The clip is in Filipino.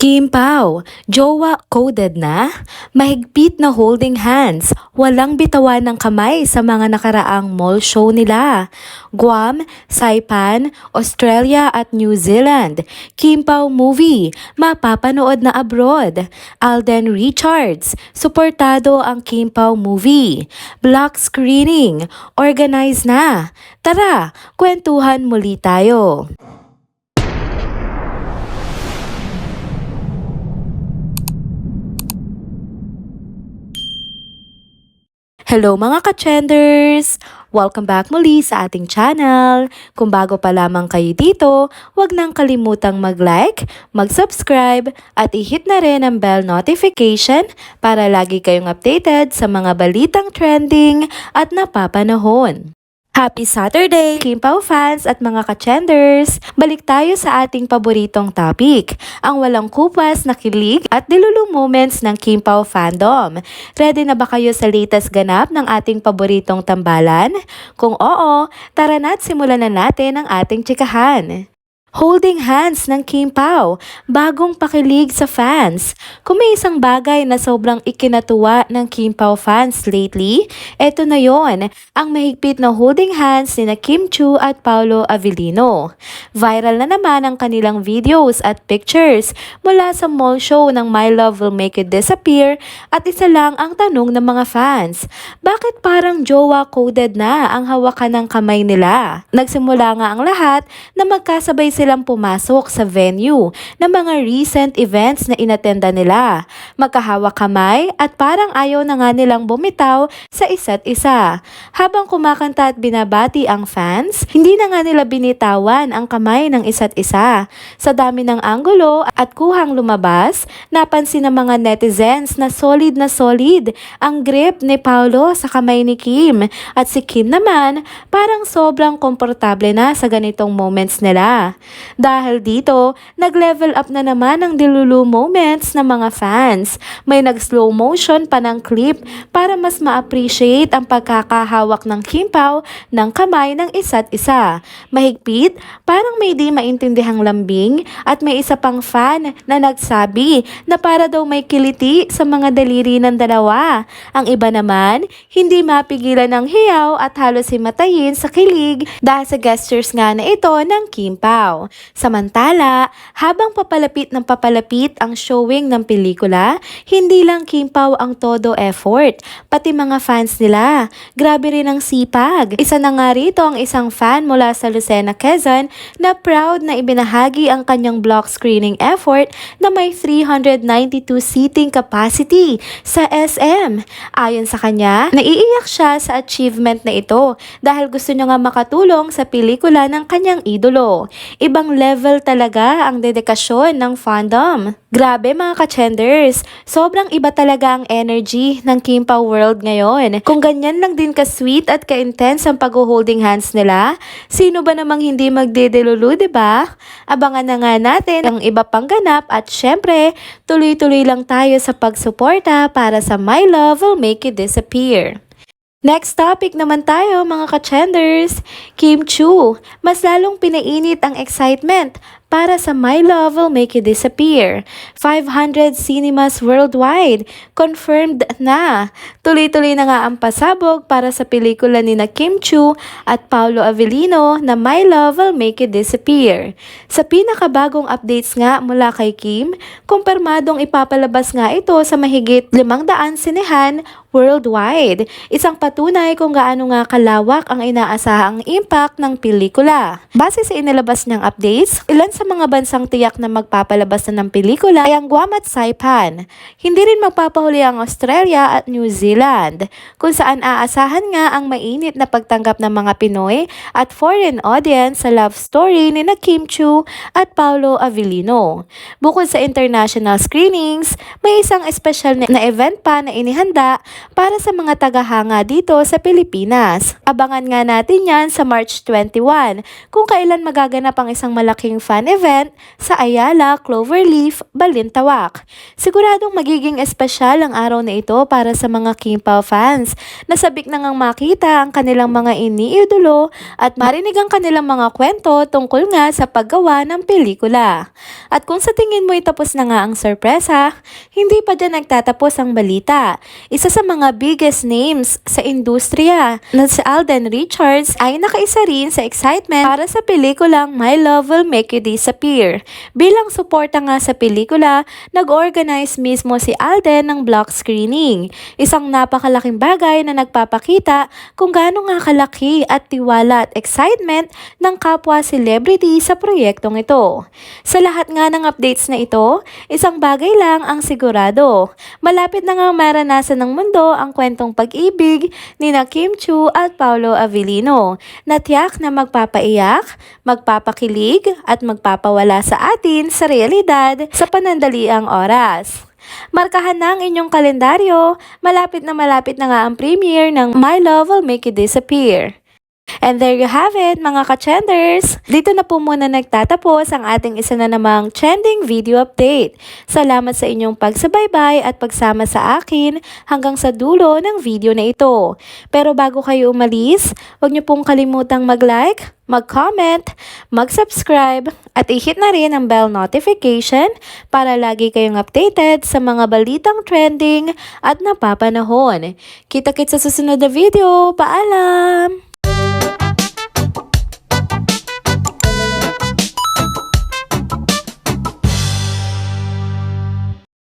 Kim Pao, jowa coded na? Mahigpit na holding hands, walang bitawan ng kamay sa mga nakaraang mall show nila. Guam, Saipan, Australia at New Zealand. Kim Pao movie, mapapanood na abroad. Alden Richards, suportado ang Kim Pao movie. Block screening, organize na. Tara, kwentuhan muli tayo. Hello mga ka-trenders! Welcome back muli sa ating channel. Kung bago pa lamang kayo dito, huwag nang kalimutang mag-like, mag-subscribe at i-hit na rin ang bell notification para lagi kayong updated sa mga balitang trending at napapanahon. Happy Saturday, Kim Pao fans at mga ka-trenders! Balik tayo sa ating paboritong topic, ang walang kupas na kilig at dilulong moments ng Kim Pao fandom. Ready na ba kayo sa latest ganap ng ating paboritong tambalan? Kung oo, tara na't simulan na natin ang ating tsikahan. Holding hands ng Kim Pao, bagong pakilig sa fans. Kung may isang bagay na sobrang ikinatuwa ng Kim Pao fans lately, eto na yon, ang mahigpit na holding hands ni Kim Chiu at Paolo Avellino. Viral na naman ang kanilang videos at pictures mula sa mall show ng My Love Will Make It Disappear at isa lang ang tanong ng mga fans, bakit parang jowa coded na ang hawakan ng kamay nila? Nagsimula nga ang lahat na magkasabay silang pumasok sa venue ng mga recent events na inatenda nila. Magkahawak kamay at parang ayaw na nga nilang bumitaw sa isa't isa. Habang kumakanta at binabati ang fans, hindi na nga nila binitawan ang kamay ng isa't isa. Sa dami ng anggulo at kuhang lumabas, napansin ng mga netizens na solid ang grip ni Paolo sa kamay ni Kim at si Kim naman parang sobrang komportable na sa ganitong moments nila. Dahil dito, nag-level up na naman ang dilulu moments ng mga fans. May nag-slow motion pa ng clip para mas ma-appreciate ang pagkakahawak ng Kim Pao ng kamay ng isa't isa. Mahigpit, parang may di maintindihang lambing at may isa pang fan na nagsabi na para daw may kiliti sa mga daliri ng dalawa. Ang iba naman, hindi mapigilan ng hiyaw at halos himatayin sa kilig dahil sa gestures nga na ito ng Kim Pao. Samantala, habang papalapit ng papalapit ang showing ng pelikula, hindi lang Kim Pao ang todo effort, pati mga fans nila. Grabe rin ang sipag. Isa na nga rito ang isang fan mula sa Lucena, Quezon na proud na ibinahagi ang kanyang block screening effort na may 392 seating capacity sa SM. Ayon sa kanya, naiiyak siya sa achievement na ito dahil gusto niya nga makatulong sa pelikula ng kanyang idolo. Ibang level talaga ang dedikasyon ng fandom. Grabe mga ka-trenders, sobrang iba talaga ang energy ng Kim Pao world ngayon. Kung ganyan lang din ka-sweet at ka-intense ang pag-holding hands nila, sino ba namang hindi magdedelulu, diba? Abangan na nga natin ang iba pang ganap at syempre, tuloy-tuloy lang tayo sa pagsuporta para sa My Love Will Make It Disappear. Next topic naman tayo mga ka-trenders, Kim Chiu. Mas lalong pinainit ang excitement para sa My Love Will Make It Disappear. 500 cinemas worldwide, confirmed na. Tuloy-tuloy na nga ang pasabog para sa pelikula ni Kim Chiu at Paolo Avellino na My Love Will Make It Disappear. Sa pinakabagong updates nga mula kay Kim, kumpirmadong ipapalabas nga ito sa mahigit 500 sinehan worldwide. Isang patunay kung gaano nga kalawak ang inaasahang impact ng pelikula. Base sa inilabas niyang updates, ilan sa mga bansang tiyak na magpapalabas na ng pelikula ay ang Guam at Saipan. Hindi rin magpapahuli ang Australia at New Zealand, kung saan aasahan nga ang mainit na pagtanggap ng mga Pinoy at foreign audience sa love story ni Kim Chiu at Paolo Avellino. Bukod sa international screenings, may isang espesyal na event pa na inihanda para sa mga tagahanga dito sa Pilipinas. Abangan nga natin yan sa March 21, kung kailan magaganap ang isang malaking fan fan event sa Ayala Cloverleaf, Balintawak. Siguradong magiging espesyal ang araw na ito para sa mga King Pao fans na sabik na ngang makita ang kanilang mga iniidolo at marinig ang kanilang mga kwento tungkol nga sa paggawa ng pelikula. At kung sa tingin mo tapos na nga ang sorpresa, hindi pa dyan nagtatapos ang balita. Isa sa mga biggest names sa industriya na si Alden Richards ay nakaisa rin sa excitement para sa pelikulang My Love Will Make You Disappear. Bilang suporta nga sa pelikula, nag-organize mismo si Alden ng block screening. Isang napakalaking bagay na nagpapakita kung gaano nga kalaki at tiwala at excitement ng kapwa celebrity sa proyektong ito. Sa lahat nga ng updates na ito, isang bagay lang ang sigurado. Malapit na nga maranasan ng mundo ang kwentong pag-ibig ni Kim Chiu at Paolo Avellino na tiyak na magpapaiyak, magpapakilig at magpapawala sa atin sa realidad sa panandaliang oras. Markahan na ang inyong kalendaryo, malapit na nga ang premiere ng My Love Will Make You Disappear. And there you have it mga ka-trenders. Dito na po muna nagtatapos ang ating isa na namang trending video update. Salamat sa inyong pagsubaybay at pagsama sa akin hanggang sa dulo ng video na ito. Pero bago kayo umalis, huwag niyo pong kalimutang mag-like, mag-comment, mag-subscribe at i-hit na rin ang bell notification para lagi kayong updated sa mga balitang trending at napapanahon. Kita-kits sa susunod na video. Paalam!